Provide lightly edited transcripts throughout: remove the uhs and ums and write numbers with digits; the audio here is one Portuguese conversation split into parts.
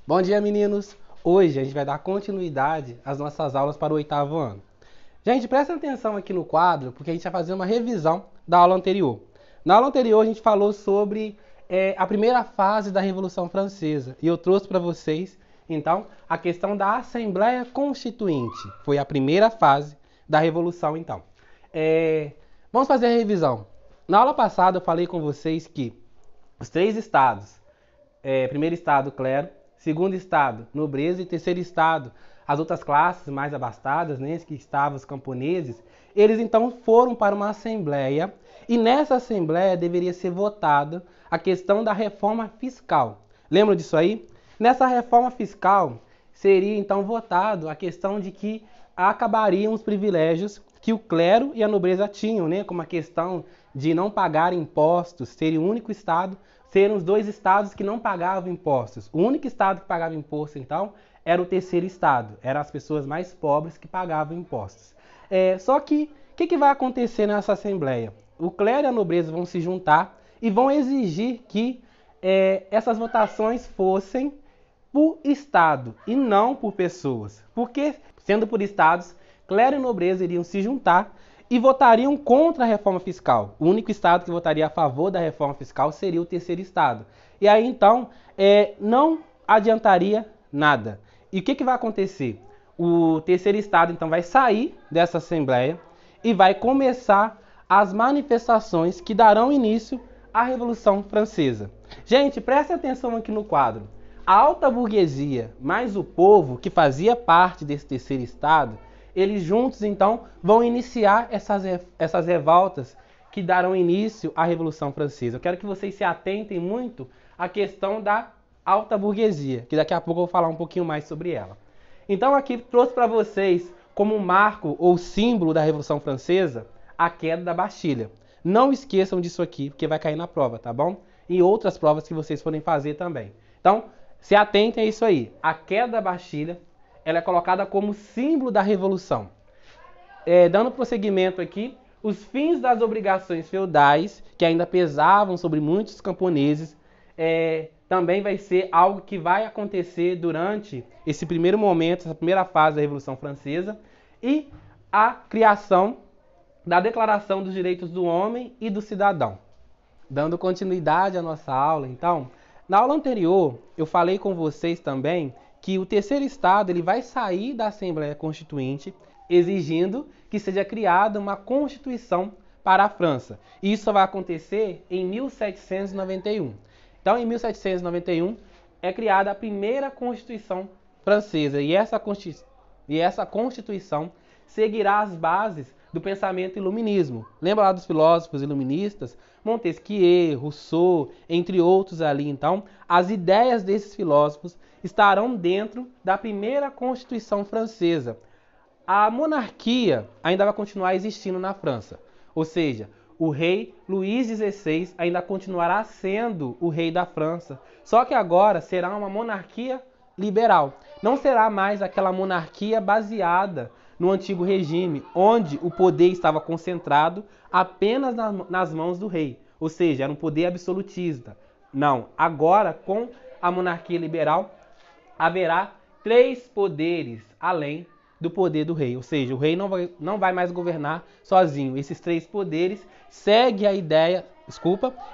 Bom dia, meninos! Hoje a gente vai dar continuidade às nossas aulas para o 8º ano. Gente, presta atenção aqui no quadro, porque a gente vai fazer uma revisão da aula anterior. Na aula anterior a gente falou sobre a primeira fase da Revolução Francesa e eu trouxe para vocês, então, a questão da Assembleia Constituinte. Foi a primeira fase da Revolução, então. Vamos fazer a revisão. Na aula passada eu falei com vocês que os 3 estados, primeiro estado, clero, segundo estado, nobreza e terceiro estado, as outras classes mais abastadas, né, que estavam os camponeses, eles então foram para uma assembleia e nessa assembleia deveria ser votada a questão da reforma fiscal. Lembram disso aí? Nessa reforma fiscal seria então votado a questão de que acabariam os privilégios que o clero e a nobreza tinham, né, como a questão de não pagar impostos, seria o único estado, serem os 2 estados que não pagavam impostos. O único estado que pagava imposto, então, era o terceiro estado. Eram as pessoas mais pobres que pagavam impostos. Só que, o que vai acontecer nessa assembleia? O clero e a nobreza vão se juntar e vão exigir que essas votações fossem por estado e não por pessoas. Porque, sendo por estados, clero e nobreza iriam se juntar e votariam contra a reforma fiscal. O único estado que votaria a favor da reforma fiscal seria o terceiro estado. E aí, então, não adiantaria nada. E o que vai acontecer? O terceiro estado, então, vai sair dessa assembleia e vai começar as manifestações que darão início à Revolução Francesa. Gente, preste atenção aqui no quadro. A alta burguesia, mais o povo que fazia parte desse terceiro estado, eles juntos, então, vão iniciar essas revoltas que darão início à Revolução Francesa. Eu quero que vocês se atentem muito à questão da alta burguesia, que daqui a pouco eu vou falar um pouquinho mais sobre ela. Então, aqui trouxe para vocês, como marco ou símbolo da Revolução Francesa, a queda da Bastilha. Não esqueçam disso aqui, porque vai cair na prova, tá bom? E outras provas que vocês forem fazer também. Então, se atentem a isso aí. A queda da Bastilha, ela é colocada como símbolo da Revolução. Dando prosseguimento aqui, os fins das obrigações feudais, que ainda pesavam sobre muitos camponeses, também vai ser algo que vai acontecer durante esse primeiro momento, essa primeira fase da Revolução Francesa, e a criação da Declaração dos Direitos do Homem e do Cidadão. Dando continuidade à nossa aula, então, na aula anterior eu falei com vocês também que o terceiro estado ele vai sair da Assembleia Constituinte exigindo que seja criada uma Constituição para a França. E isso vai acontecer em 1791. Então, em 1791 é criada a primeira Constituição francesa e essa Constituição seguirá as bases do pensamento iluminismo. Lembra lá dos filósofos iluministas? Montesquieu, Rousseau, entre outros ali. Então, as ideias desses filósofos estarão dentro da primeira Constituição francesa. A monarquia ainda vai continuar existindo na França. Ou seja, o rei Luís XVI ainda continuará sendo o rei da França. Só que agora será uma monarquia liberal. Não será mais aquela monarquia baseada no antigo regime, onde o poder estava concentrado apenas nas mãos do rei. Ou seja, era um poder absolutista. Não, agora com a monarquia liberal haverá 3 poderes além do poder do rei. Ou seja, o rei não vai mais governar sozinho. Esses 3 poderes seguem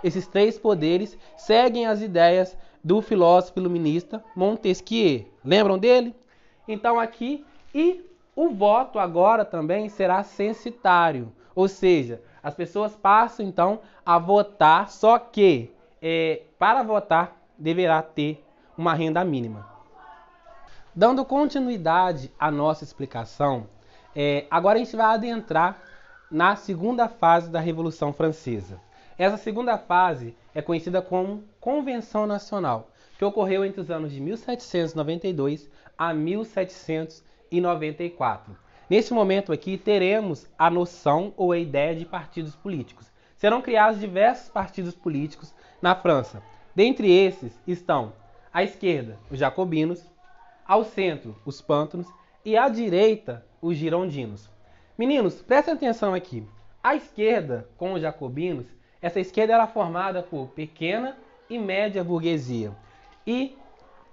esses 3 poderes seguem as ideias do filósofo iluminista Montesquieu. Lembram dele? Então aqui, e o voto agora também será censitário. Ou seja, as pessoas passam então a votar, só que para votar deverá ter uma renda mínima. Dando continuidade à nossa explicação, agora a gente vai adentrar na segunda fase da Revolução Francesa. Essa segunda fase é conhecida como Convenção Nacional, que ocorreu entre os anos de 1792 a 1794. Neste momento aqui, teremos a noção ou a ideia de partidos políticos. Serão criados diversos partidos políticos na França. Dentre esses estão à esquerda, os jacobinos, ao centro, os pântanos, e à direita, os girondinos. Meninos, prestem atenção aqui. À esquerda, com os jacobinos, essa esquerda era formada por pequena e média burguesia. E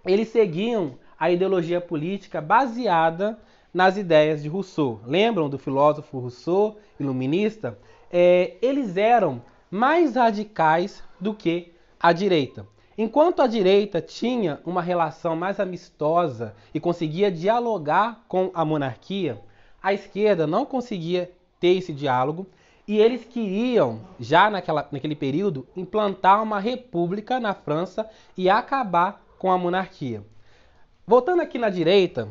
eles seguiam a ideologia política baseada nas ideias de Rousseau. Lembram do filósofo Rousseau, iluminista? Eles eram mais radicais do que a direita. Enquanto a direita tinha uma relação mais amistosa e conseguia dialogar com a monarquia, a esquerda não conseguia ter esse diálogo e eles queriam, já naquele período, implantar uma república na França e acabar com a monarquia. Voltando aqui na direita,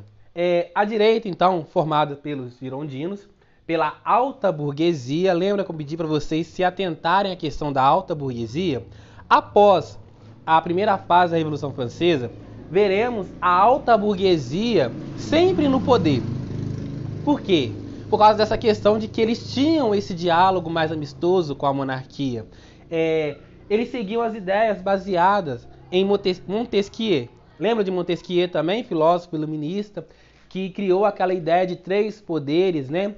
a direita, então, formada pelos girondinos, pela alta burguesia. Lembra que eu pedi para vocês se atentarem à questão da alta burguesia? Após a primeira fase da Revolução Francesa, veremos a alta burguesia sempre no poder. Por quê? Por causa dessa questão de que eles tinham esse diálogo mais amistoso com a monarquia. Eles seguiam as ideias baseadas em Montesquieu. Lembra de Montesquieu também, filósofo iluminista, que criou aquela ideia de 3 poderes, né?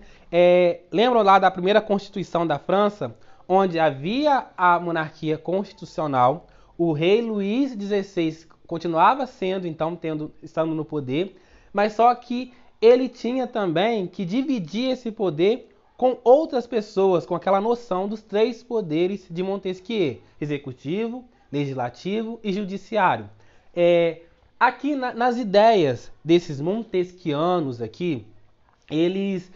Lembram lá da primeira Constituição da França, onde havia a monarquia constitucional, o rei Luís XVI continuava sendo, então, estando no poder, mas só que ele tinha também que dividir esse poder com outras pessoas, com aquela noção dos 3 poderes de Montesquieu: executivo, legislativo e judiciário. Aqui nas ideias desses montesquianos aqui, eles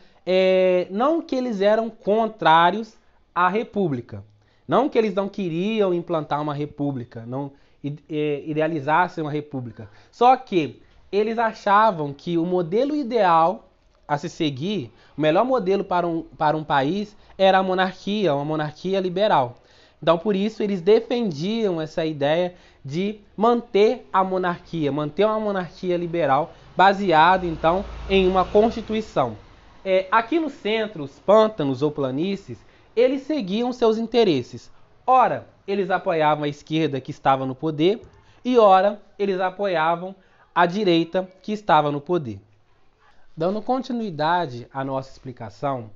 não que eles eram contrários à república, não que eles não queriam implantar uma república, não idealizassem uma república, só que eles achavam que o modelo ideal a se seguir, o melhor modelo para um país era a monarquia, uma monarquia liberal. Então, por isso, eles defendiam essa ideia de manter a monarquia, manter uma monarquia liberal, baseada, então, em uma constituição. Aqui no centro, os pântanos ou planícies, eles seguiam seus interesses. Ora, eles apoiavam a esquerda que estava no poder, e ora, eles apoiavam a direita que estava no poder. Dando continuidade à nossa explicação,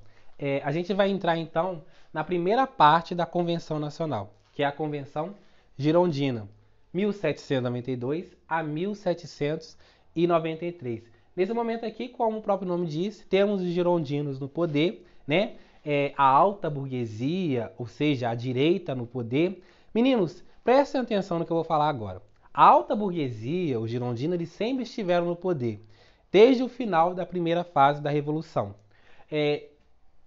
a gente vai entrar então na primeira parte da Convenção Nacional, que é a Convenção Girondina, 1792 a 1793. Nesse momento aqui, como o próprio nome diz, temos os girondinos no poder, né? A alta burguesia, ou seja, a direita no poder. Meninos, prestem atenção no que eu vou falar agora. A alta burguesia, os girondinos, eles sempre estiveram no poder, desde o final da primeira fase da Revolução.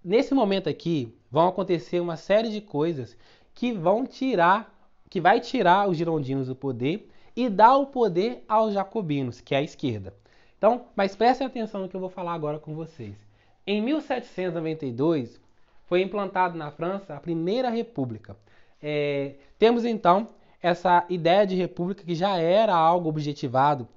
Nesse momento aqui, vão acontecer uma série de coisas que vai tirar os girondinos do poder e dar o poder aos jacobinos, que é a esquerda. Então, mas prestem atenção no que eu vou falar agora com vocês. Em 1792, foi implantada na França a Primeira República. Temos então essa ideia de república que já era algo objetivado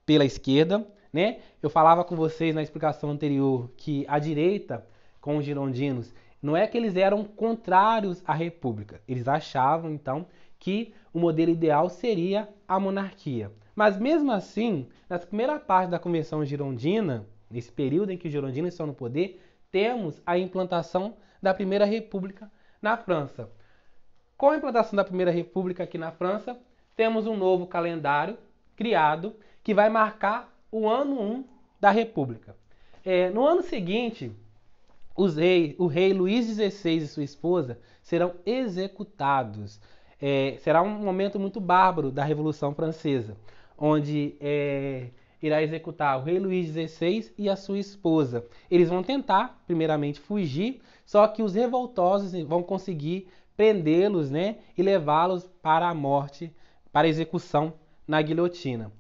pela esquerda, né? Eu falava com vocês na explicação anterior que a direita, com os girondinos, não é que eles eram contrários à república. Eles achavam, então, que o modelo ideal seria a monarquia. Mas mesmo assim, na primeira parte da Convenção Girondina, nesse período em que os girondinos estão no poder, temos a implantação da Primeira República na França. Com a implantação da Primeira República aqui na França, temos um novo calendário criado que vai marcar o ano 1 da República. No ano seguinte, o rei Luís XVI e sua esposa serão executados. Será um momento muito bárbaro da Revolução Francesa, onde irá executar o rei Luís XVI e a sua esposa. Eles vão tentar, primeiramente, fugir, só que os revoltosos vão conseguir prendê-los, né, e levá-los para a morte, para a execução na guilhotina.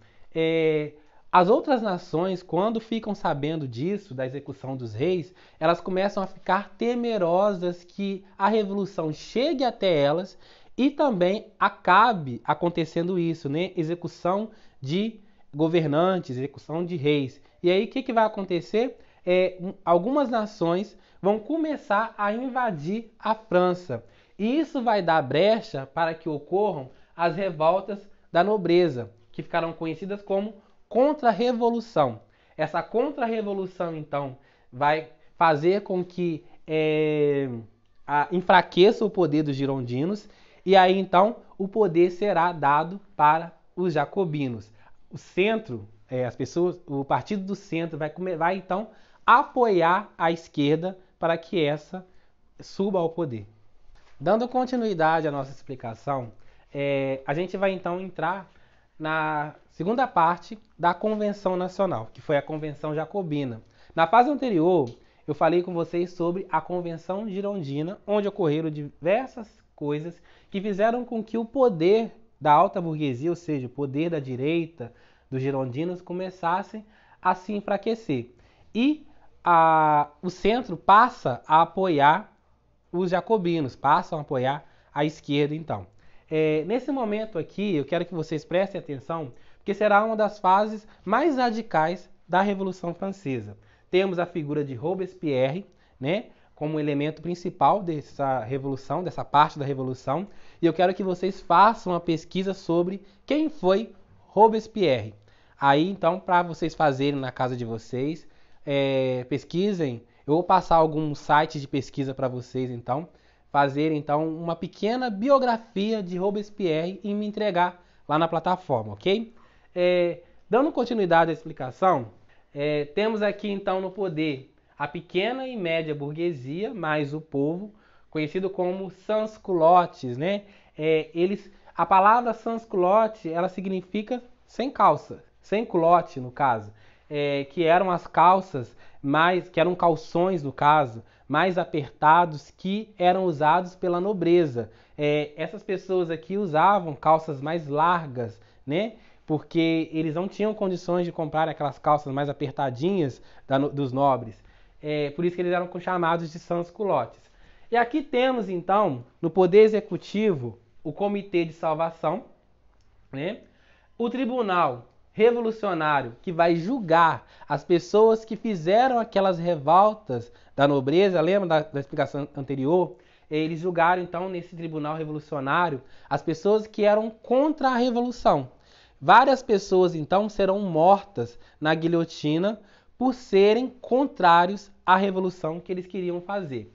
As outras nações, quando ficam sabendo disso, da execução dos reis, elas começam a ficar temerosas que a revolução chegue até elas e também acabe acontecendo isso, né? Execução de governantes, execução de reis. E aí o que vai acontecer? Algumas nações vão começar a invadir a França. E isso vai dar brecha para que ocorram as revoltas da nobreza, que ficarão conhecidas como contra-revolução. Essa contra-revolução, então, vai fazer com que enfraqueça o poder dos girondinos e aí, então, o poder será dado para os jacobinos. o centro, o partido do centro vai então apoiar a esquerda para que essa suba ao poder. Dando continuidade à nossa explicação, a gente vai então entrar na segunda parte da Convenção Nacional, que foi a Convenção Jacobina. Na fase anterior, eu falei com vocês sobre a Convenção Girondina, onde ocorreram diversas coisas que fizeram com que o poder da alta burguesia, ou seja, o poder da direita, dos girondinos, começassem a se enfraquecer. E o centro passa a apoiar os jacobinos, passam a apoiar a esquerda, então. Nesse momento aqui, eu quero que vocês prestem atenção, porque será uma das fases mais radicais da Revolução Francesa. Temos a figura de Robespierre, né, como elemento principal dessa revolução, dessa parte da revolução, e eu quero que vocês façam uma pesquisa sobre quem foi Robespierre. Aí, então, para vocês fazerem na casa de vocês, pesquisem. Eu vou passar alguns sites de pesquisa para vocês, então, fazer então uma pequena biografia de Robespierre e me entregar lá na plataforma, ok? Dando continuidade à explicação, temos aqui então no poder a pequena e média burguesia, mais o povo, conhecido como sans-culottes, né? A palavra sans-culotte, ela significa sem calça, sem culotte no caso, que eram as calças que eram calções no caso, mais apertados, que eram usados pela nobreza. Essas pessoas aqui usavam calças mais largas, né? Porque eles não tinham condições de comprar aquelas calças mais apertadinhas dos nobres. Por isso que eles eram chamados de sans-culottes. E aqui temos, então, no Poder Executivo, o Comitê de Salvação, né? O Tribunal Revolucionário, que vai julgar as pessoas que fizeram aquelas revoltas da nobreza, lembra da explicação anterior? Eles julgaram, então, nesse Tribunal Revolucionário, as pessoas que eram contra a Revolução. Várias pessoas, então, serão mortas na guilhotina por serem contrários à revolução que eles queriam fazer.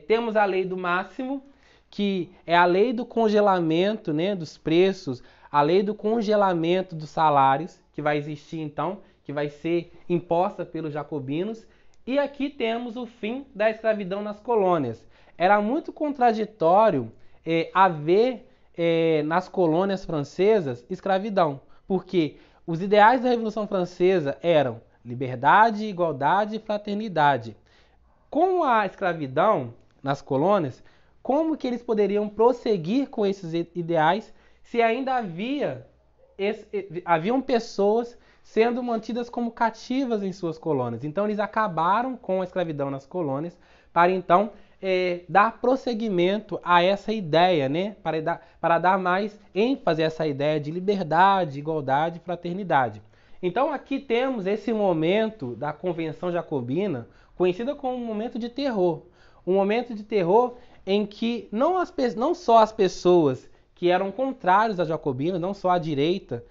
Temos a lei do máximo, que é a lei do congelamento, né, dos preços, a lei do congelamento dos salários, que vai existir, então, que vai ser imposta pelos jacobinos. E aqui temos o fim da escravidão nas colônias. Era muito contraditório haver nas colônias francesas escravidão, porque os ideais da Revolução Francesa eram liberdade, igualdade e fraternidade. Com a escravidão nas colônias, como que eles poderiam prosseguir com esses ideais se ainda haviam pessoas sendo mantidas como cativas em suas colônias? Então eles acabaram com a escravidão nas colônias para então dar prosseguimento a essa ideia, né? Para dar mais ênfase a essa ideia de liberdade, igualdade e fraternidade. Então aqui temos esse momento da Convenção Jacobina, conhecida como um momento de terror. Um momento de terror em que não só as pessoas que eram contrários a jacobinos, não só a direita,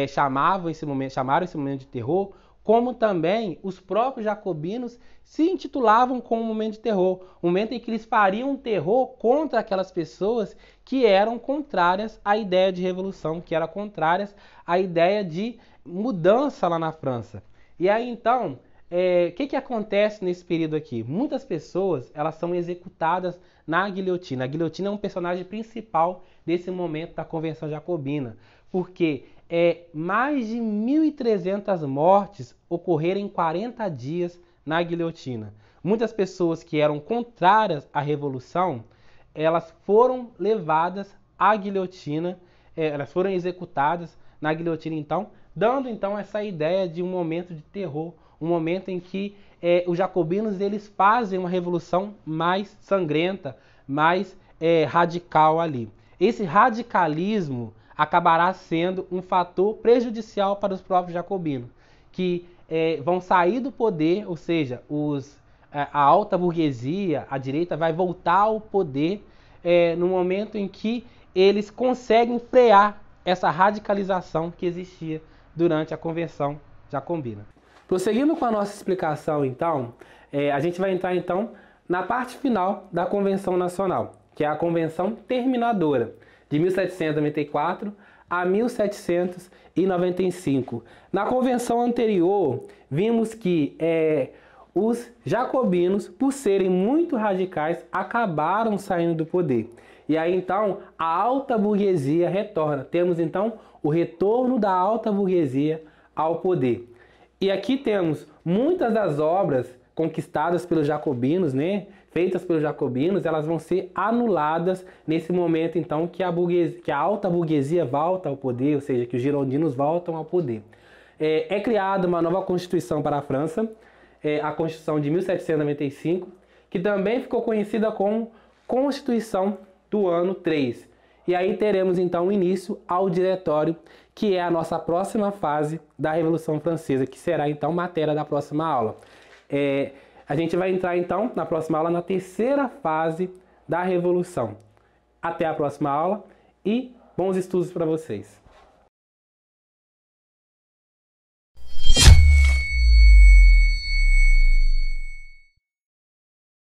chamaram esse momento de terror, como também os próprios jacobinos se intitulavam como um momento de terror, um momento em que eles fariam um terror contra aquelas pessoas que eram contrárias à ideia de revolução, que eram contrárias à ideia de mudança lá na França. E aí então, o que acontece nesse período aqui? Muitas pessoas elas são executadas na guilhotina. A guilhotina é um personagem principal desse momento da Convenção Jacobina, porque mais de 1.300 mortes ocorreram em 40 dias na guilhotina. Muitas pessoas que eram contrárias à Revolução, elas foram levadas à guilhotina, elas foram executadas na guilhotina, então, dando então essa ideia de um momento de terror, um momento em que os jacobinos eles fazem uma revolução mais sangrenta, mais radical ali. Esse radicalismo acabará sendo um fator prejudicial para os próprios jacobinos, que vão sair do poder, ou seja, a alta burguesia, a direita, vai voltar ao poder no momento em que eles conseguem frear essa radicalização que existia durante a Convenção Jacobina. Prosseguindo com a nossa explicação, então, a gente vai entrar então na parte final da Convenção Nacional, que é a Convenção Terminadora, de 1794 a 1795. Na convenção anterior, vimos que os jacobinos, por serem muito radicais, acabaram saindo do poder. E aí então a alta burguesia retorna. Temos então o retorno da alta burguesia ao poder. E aqui temos muitas das obras conquistadas pelos jacobinos, né? Feitas pelos jacobinos, elas vão ser anuladas nesse momento então que a alta burguesia volta ao poder, ou seja, que os girondinos voltam ao poder. É criada uma nova constituição para a França, a Constituição de 1795, que também ficou conhecida como Constituição do ano 3. E aí teremos então o início ao Diretório, que é a nossa próxima fase da Revolução Francesa, que será então matéria da próxima aula. A gente vai entrar então na próxima aula na terceira fase da Revolução. Até a próxima aula e bons estudos para vocês!